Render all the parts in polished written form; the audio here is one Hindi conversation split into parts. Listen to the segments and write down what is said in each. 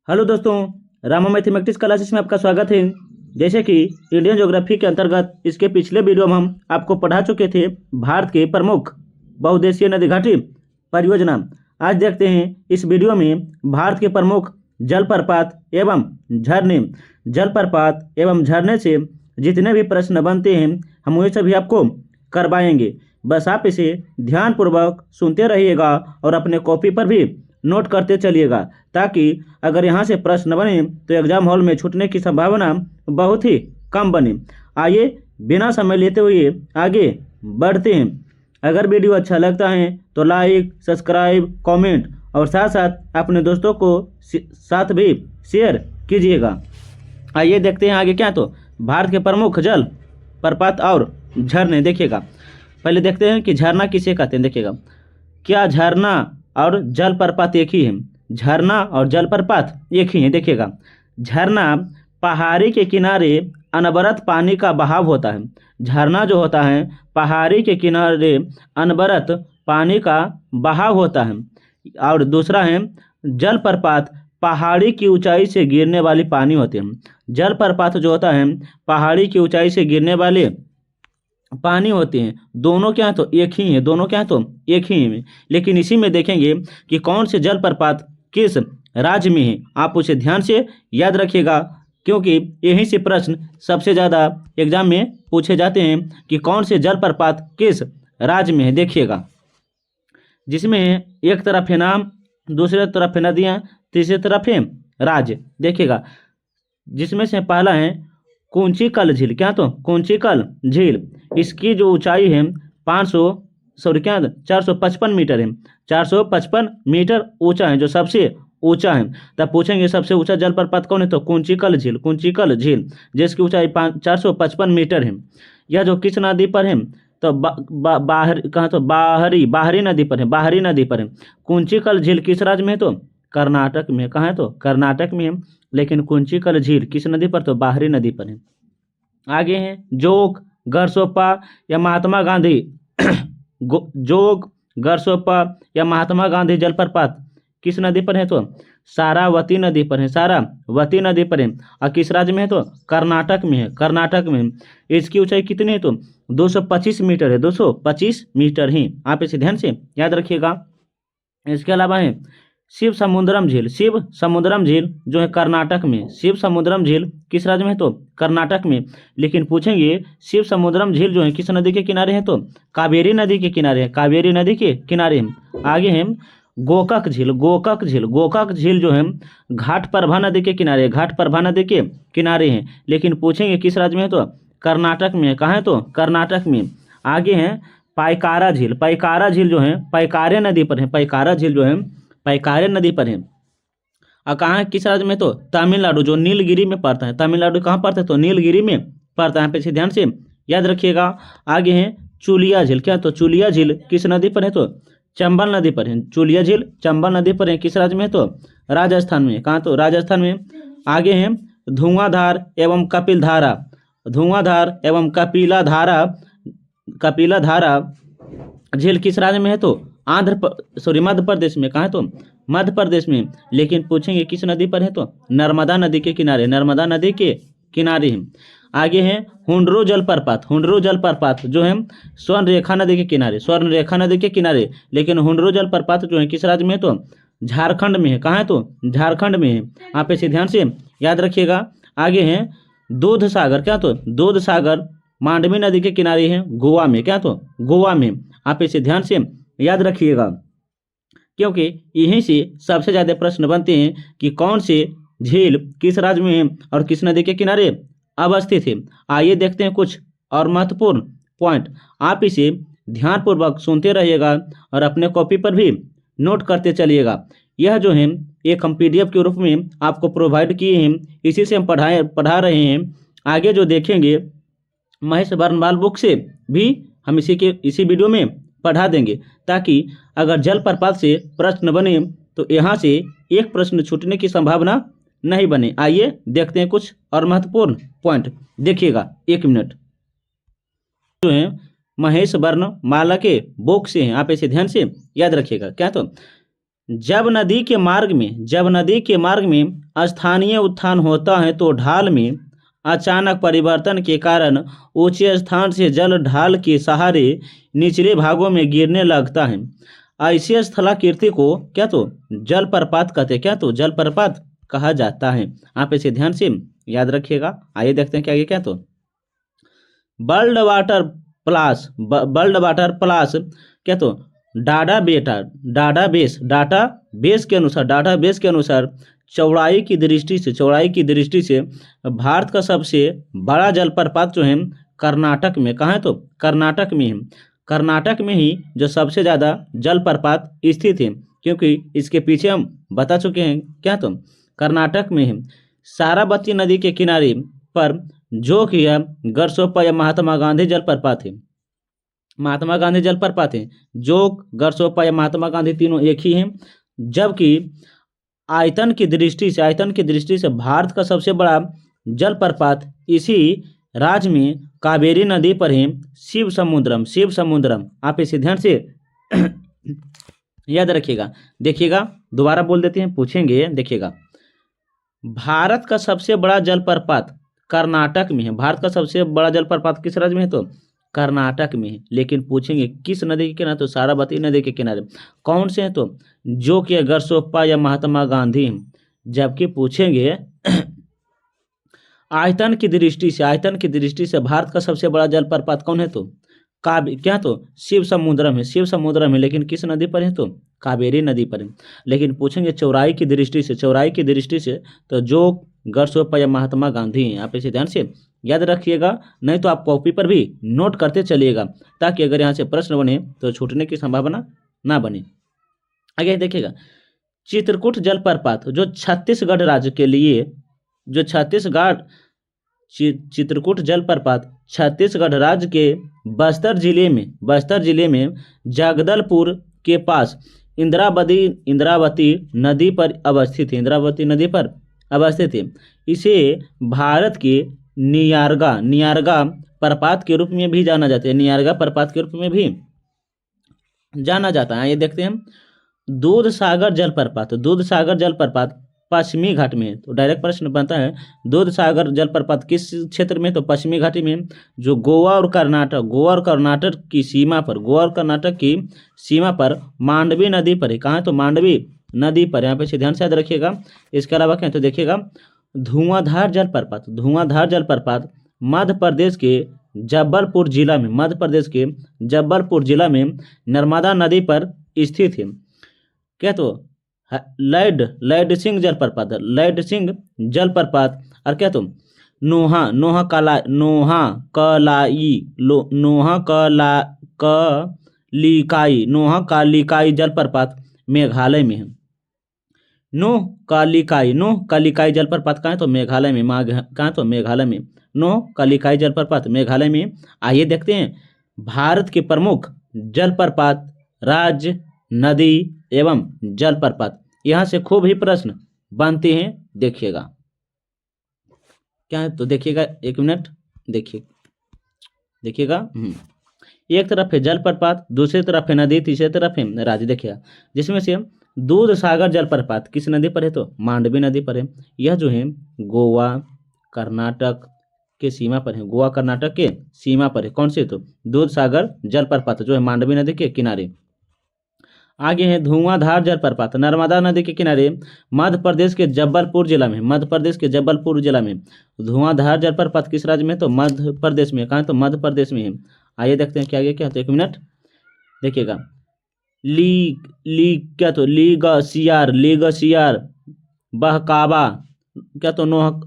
हेलो दोस्तों, रामा मैथमेटिक्स क्लासेस में आपका स्वागत है। जैसे कि इंडियन ज्योग्राफी के अंतर्गत इसके पिछले वीडियो में हम आपको पढ़ा चुके थे भारत के प्रमुख बहुउद्देशीय नदी घाटी परियोजना। आज देखते हैं इस वीडियो में भारत के प्रमुख जलप्रपात एवं झरने से जितने भी प्रश्न बनते हैं हम वही सभी आपको करवाएंगे। बस आप इसे ध्यानपूर्वक सुनते रहिएगा और अपने कॉपी पर भी नोट करते चलिएगा, ताकि अगर यहाँ से प्रश्न बने तो एग्जाम हॉल में छूटने की संभावना बहुत ही कम बने। आइए बिना समय लेते हुए आगे बढ़ते हैं। अगर वीडियो अच्छा लगता है तो लाइक, सब्सक्राइब, कमेंट और साथ साथ अपने दोस्तों को साथ भी शेयर कीजिएगा। आइए देखते हैं आगे क्या। तो भारत के प्रमुख जल प्रपात और झरने देखिएगा। पहले देखते हैं कि झरना किसे कहते हैं। देखिएगा, क्या झरना और जलप्रपात एक ही है? झरना और जलप्रपात एक ही है। देखिएगा, झरना पहाड़ी के किनारे अनवरत पानी का बहाव होता है। झरना जो होता है पहाड़ी के किनारे अनवरत पानी का बहाव होता है। और दूसरा है जलप्रपात, पहाड़ी की ऊंचाई से गिरने वाली पानी होते हैं। जलप्रपात जो होता है पहाड़ी की ऊंचाई से गिरने वाले पानी होते हैं। दोनों क्या है तो एक ही है, दोनों क्या है तो एक ही है। लेकिन इसी में देखेंगे कि कौन से जलप्रपात किस राज्य में है। आप उसे ध्यान से याद रखिएगा, क्योंकि यहीं से प्रश्न सबसे ज़्यादा एग्जाम में पूछे जाते हैं कि कौन से जलप्रपात किस राज्य में है। देखिएगा, जिसमें एक तरफ है नाम, दूसरे तरफ है नदियाँ, तीसरी तरफ है राज्य। देखिएगा, जिसमें से पहला है कुंचिकल झील। क्या तो कुंचिकल झील, इसकी जो ऊंचाई है 455 मीटर है। 455 मीटर ऊंचा है, जो सबसे ऊंचा है। तब पूछेंगे सबसे ऊंचा जलप्रपात कौन है, तो कुंचिकल झील। कुंचिकल झील जिसकी ऊंचाई 455 मीटर है। यह जो किस नदी पर है, तो बाहरी नदी पर है। बाहरी नदी पर है। कुंचिकल झील किस राज्य में है, तो कर्नाटक में। कहाँ है, तो कर्नाटक में है। लेकिन कुंचिकल झील किस नदी पर, तो बाहरी नदी पर है। आगे है जोग, गरसोप्पा या महात्मा गांधी जोग, गरसोप्पा या महात्मा गांधी जलप्रपात किस नदी पर है, तो सारावती नदी पर है। सारावती नदी पर है। और किस राज्य में है, तो कर्नाटक में है। कर्नाटक में। इसकी ऊंचाई कितनी है, तो 225 मीटर है। 225 मीटर ही। आप इसे ध्यान से याद रखिएगा। इसके अलावा है शिव समुद्रम झील। शिव समुद्रम झील जो है कर्नाटक में। शिव समुद्रम झील किस राज्य में है, तो कर्नाटक में। लेकिन पूछेंगे शिव समुद्रम झील जो है किस नदी के किनारे है, तो कावेरी नदी के किनारे है। कावेरी नदी के किनारे है। आगे है गोकाक झील। गोकाक झील, गोकाक झील जो है घाटप्रभा नदी के किनारे, घाटप्रभा नदी के किनारे है। लेकिन पूछेंगे किस राज्य में है, तो कर्नाटक में। कहाँ है, तो कर्नाटक में। आगे है पाइकारा झील। पाइकारा झील जो है पैकारे नदी पर है। पैकारा झील जो है पैकारे नदी पर है। और कहाँ है, किस राज्य में, तो तमिलनाडु, जो नीलगिरी में पड़ता है। तमिलनाडु कहाँ पड़ता है, तो नीलगिरी में पड़ता है। पे ध्यान से याद रखिएगा। आगे है चुलिया झील। क्या, तो चुलिया झील किस नदी पर है, तो चंबल नदी पर है। चुलिया झील चंबल नदी पर है। किस राज्य में है, तो राजस्थान में। कहाँ, तो राजस्थान में। आगे है धुआंधार एवं कपिलधारा। धुआंधार एवं कपिलाधारा झील किस राज्य में है, तो मध्य प्रदेश में। कहाँ है, तो मध्य प्रदेश में। लेकिन पूछेंगे किस नदी पर है, तो नर्मदा नदी के किनारे। नर्मदा नदी के किनारे है। आगे है हुंडरू जलप्रपात। हुंडरू जलप्रपात जो है स्वर्ण रेखा नदी के किनारे। स्वर्ण रेखा नदी के किनारे। लेकिन हुंडरू जलप्रपात जो है किस राज्य में है, तो झारखंड में है। कहाँ है, तो झारखंड में है। आप इसे ध्यान से याद रखिएगा। आगे है दूध सागर। क्या, तो दूध सागर मांडवी नदी के किनारे है, गोवा में। क्या, तो गोवा में। आप इसे ध्यान से याद रखिएगा, क्योंकि यहीं से सबसे ज़्यादा प्रश्न बनते हैं कि कौन से झील किस राज्य में है और किस नदी के किनारे अवस्थित है। आइए देखते हैं कुछ और महत्वपूर्ण पॉइंट। आप इसे ध्यानपूर्वक सुनते रहिएगा और अपने कॉपी पर भी नोट करते चलिएगा। यह जो है एक हम PDF के रूप में आपको प्रोवाइड किए हैं, इसी से हम पढ़ा रहे हैं। आगे जो देखेंगे महेश बर्नवाल बुक से भी हम इसी वीडियो में पढ़ा देंगे, ताकि अगर जलप्रपात से प्रश्न बने तो यहाँ से एक प्रश्न छूटने की संभावना नहीं बने। आइए देखते हैं कुछ और महत्वपूर्ण पॉइंट। देखिएगा, 1 मिनट। जो है महेश बर्नवाला के बुक से हैं। आप इसे ध्यान से याद रखिएगा। क्या, तो जब नदी के मार्ग में स्थानीय उत्थान होता है तो ढाल में अचानक परिवर्तन के कारण ऊंचे स्थान से जल ढाल के सहारे निचले भागों में गिरने लगता है। ऐसी स्थलाकृति को क्या तो जलप्रपात कहते हैं, क्या तो जलप्रपात कहा जाता है। आप इसे ध्यान से याद रखिएगा। आइए देखते हैं क्या आगे क्या तो वर्ल्ड वाटर प्लास क्या तो डाटाबेस के अनुसार चौड़ाई की दृष्टि से भारत का सबसे बड़ा जलप्रपात जो है कर्नाटक में, कहाँ है तो कर्नाटक में है। कर्नाटक में ही जो सबसे ज़्यादा जलप्रपात स्थित है, क्योंकि इसके पीछे हम बता चुके हैं क्या तो कर्नाटक में है। सारावती नदी के किनारे पर जो कि है गरसोप्पा या महात्मा गांधी जलप्रपात है। जो गरसोप्पा या महात्मा गांधी तीनों एक ही हैं। जबकि आयतन की दृष्टि से भारत का सबसे बड़ा जलप्रपात इसी राज्य में कावेरी नदी पर है, शिव समुद्रम। आप इसे ध्यान से याद रखिएगा। देखिएगा, दोबारा बोल देते हैं, पूछेंगे। देखिएगा, भारत का सबसे बड़ा जलप्रपात कर्नाटक में है। भारत का सबसे बड़ा जलप्रपात किस राज्य में है तो कर्नाटक में है। लेकिन पूछेंगे किस नदी के किनारे तो सारावती नदी के किनारे। कौन से हैं तो जो कि गरसोप्पा या महात्मा गांधी हैं। जबकि पूछेंगे आयतन की दृष्टि से भारत का सबसे बड़ा जलप्रपात कौन है तो क्या तो शिव समुद्रम है। लेकिन किस नदी पर है तो कावेरी नदी पर है। लेकिन पूछेंगे चौड़ाई की दृष्टि से तो जो गरसोप्पा या महात्मा गांधी हैं। आप इसे ध्यान से याद रखिएगा, नहीं तो आप कॉपी पर भी नोट करते चलिएगा, ताकि अगर यहाँ से प्रश्न बने तो छूटने की संभावना ना बने। आगे देखिएगा, चित्रकूट जलप्रपात जो छत्तीसगढ़ राज्य के लिए चित्रकूट जलप्रपात छत्तीसगढ़ राज्य के बस्तर जिले में जगदलपुर के पास इंद्रावती नदी पर अवस्थित है। इसे भारत के नियारगा प्रपात के रूप में भी जाना जाता है। ये देखते हैं, दूध सागर जलप्रपात पश्चिमी घाट में है। तो डायरेक्ट प्रश्न बनता है, दूध सागर जलप्रपात किस क्षेत्र में तो पश्चिमी घाटी में, जो गोवा और कर्नाटक की सीमा पर मांडवी नदी पर है। कहाँ है तो मांडवी नदी पर। यहाँ पे ध्यान से याद रखिएगा। इसके अलावा क्या है तो देखिएगा, धुआंधार जलप्रपात मध्य प्रदेश के जबलपुर जिला में नर्मदा नदी पर स्थित है। क्या तो लैड सिंह जलप्रपात और क्या तो नोहा कालिकाई जलप्रपात मेघालय में है। नोह कालिकाई जलप्रपात कहाँ है तो मेघालय में। नोह कालिकाई जलप्रपात मेघालय में। आइए देखते हैं, भारत के प्रमुख जलप्रपात, राज्य, नदी एवं जलप्रपात। यहाँ से खूब ही प्रश्न बनते हैं। देखिएगा क्या है तो देखिएगा, एक मिनट देखिएगा। एक तरफ है जलप्रपात, दूसरी तरफ है नदी, तीसरी तरफ है राज्य। देखिएगा, जिसमें से दूध सागर जलप्रपात किस नदी पर है तो मांडवी नदी पर है। यह जो है गोवा कर्नाटक के सीमा पर है। कौन से तो दूध सागर जलप्रपात जो है मांडवी नदी के किनारे। आगे है धुआंधार जलप्रपात नर्मदा नदी के किनारे मध्य प्रदेश के जबलपुर जिला में। धुआंधार जलप्रपात किस राज्य में तो मध्य प्रदेश में। कहाँ तो मध्य प्रदेश में है। आइए देखते हैं क्या आगे क्या तो एक मिनट देखिएगा, लीगसियार बहकावा क्या तो नोह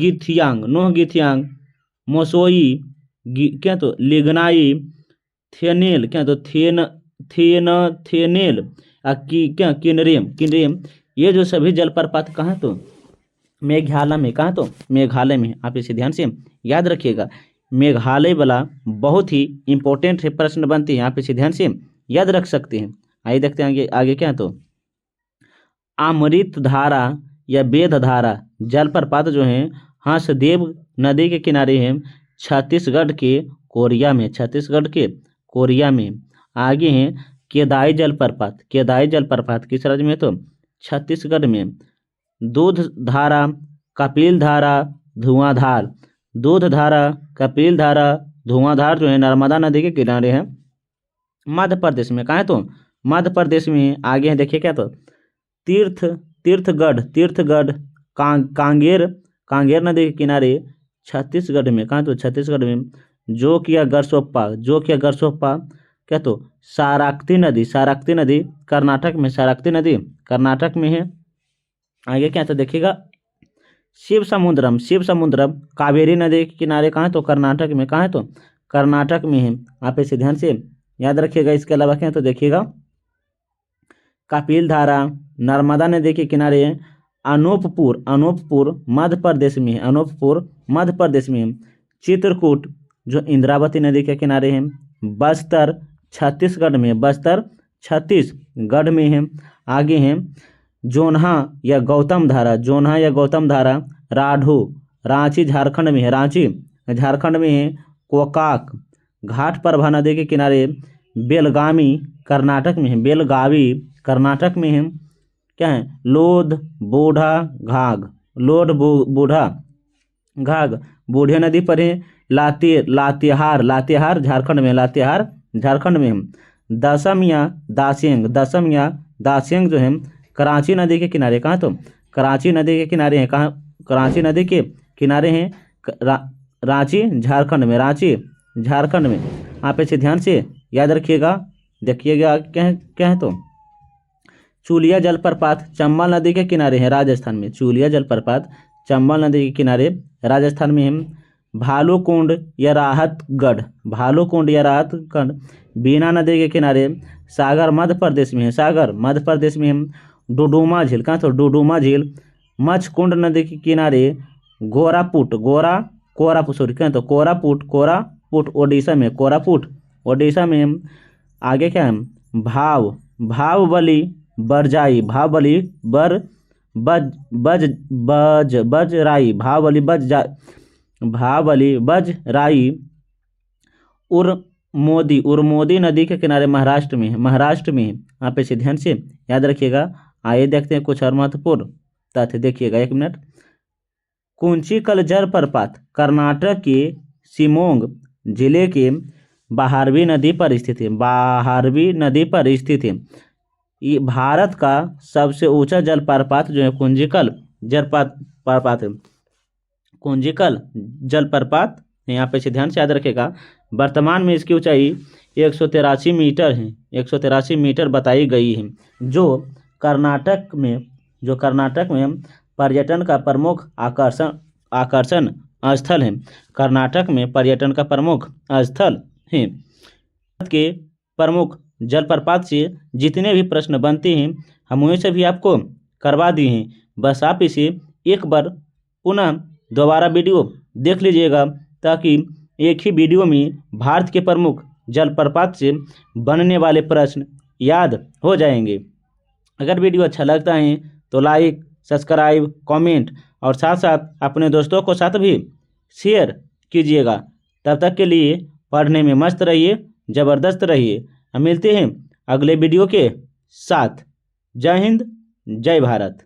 गिथियांग मोसोई क्या तो लिग्नाई थेनेल क्या तो थेनेल क्या किनरेम। ये जो सभी जलप्रपात कहाँ तो मेघालय में। आप इसे ध्यान से याद रखिएगा। मेघालय वाला बहुत ही इंपॉर्टेंट है, प्रश्न बनते हैं। आप इसे ध्यान से याद रख सकते हैं। आइए देखते हैं आगे क्या तो अमृत धारा या वेद धारा जलप्रपात जो है हंसदेव नदी के किनारे है छत्तीसगढ़ के कोरिया में, छत्तीसगढ़ के कोरिया में। आगे है केदाई जलप्रपात, केदाई जलप्रपात किस राज्य में? तो छत्तीसगढ़ में। दूध धारा, कपिल धारा, धुआंधार, दूध धारा, कपिल धारा, धुआंधार जो है नर्मदा नदी के किनारे है मध्य प्रदेश में। कहाँ है? तो मध्य प्रदेश में। आगे है देखिए क्या? तो तीर्थगढ़ कांगेर, कांगेर नदी के किनारे छत्तीसगढ़ में। कहाँ? तो छत्तीसगढ़ में। जोकिया गरसोप्पा क्या? तो साराक्ती नदी कर्नाटक में, साराक्ती नदी कर्नाटक में है। आगे क्या? तो देखिएगा शिव समुद्रम कावेरी नदी के किनारे। कहाँ? तो कर्नाटक में। कहाँ है? तो कर्नाटक में है। आप इसे ध्यान से याद रखिएगा। इसके अलावा क्या? तो देखिएगा कपिल धारा नर्मदा नदी के किनारे अनूपपुर मध्य प्रदेश में है, अनूपपुर मध्य प्रदेश में है। चित्रकूट जो इंद्रावती नदी के किनारे है। बस्तर छत्तीसगढ़ में, बस्तर छत्तीसगढ़ में है। आगे है जोन्हा या गौतम धारा राढ़ू रांची झारखंड में है, रांची झारखंड में है। कोकाक घाट प्रभा नदी के किनारे बेलगामी कर्नाटक में है, बेलगावी कर्नाटक में है। क्या है? लोध बूढ़ा घाघ बूढ़े नदी पर है। लातेहार झारखंड में, लातेहार झारखंड में है। दसम या दासेंग जो है कराची नदी के किनारे। कहाँ? तो कराची नदी के किनारे हैं। कहाँ? कराची नदी के किनारे हैं रांची झारखंड में, रांची झारखंड में। आप इसे ध्यान से याद रखिएगा। देखिएगा क्या है? तो चूलिया जलप्रपात चंबल नदी के किनारे है राजस्थान में, चूलिया जलप्रपात चंबल नदी के किनारे राजस्थान में है। भालूकुंड या राहतगढ़ बीना नदी के किनारे सागर मध्य प्रदेश में है, सागर मध्य प्रदेश में है। डुडुमा झील। कहाँ? तो डुडुमा झील मच्छकुंड नदी के किनारे कोरापुट क्या? तो कोरापुट ओडिशा में, कोरापुट ओडिशा में है। आगे क्या है? भावबली बरजाई बजराई उरमोदी नदी के किनारे महाराष्ट्र में है। आप इसे ध्यान से याद रखिएगा। आइए देखते हैं कुछ और महत्वपूर्ण तथ्य। देखिएगा 1 मिनट। कुंचिकल जलप्रपात कर्नाटक के शिमोग जिले के बारहवी नदी पर स्थित है। ये भारत का सबसे ऊंचा जलप्रपात जो है कुंचिकल जलप्रपात है, कुंचिकल जलप्रपात। यहाँ पे इसे ध्यान से याद रखेगा। वर्तमान में इसकी ऊंचाई 183 मीटर है, 183 मीटर बताई गई है। जो कर्नाटक में पर्यटन का प्रमुख आकर्षण स्थल है। कर्नाटक में पर्यटन का प्रमुख स्थल है। भारत के प्रमुख जलप्रपात से जितने भी प्रश्न बनते हैं हम वहीं से भी आपको करवा दिए हैं। बस आप इसे एक बार पुनः दोबारा वीडियो देख लीजिएगा ताकि एक ही वीडियो में भारत के प्रमुख जलप्रपात से बनने वाले प्रश्न याद हो जाएंगे। अगर वीडियो अच्छा लगता है तो लाइक, सब्सक्राइब, कमेंट और साथ साथ अपने दोस्तों को साथ भी शेयर कीजिएगा। तब तक के लिए पढ़ने में मस्त रहिए, ज़बरदस्त रहिए। हम मिलते हैं अगले वीडियो के साथ। जय हिंद, जय भारत।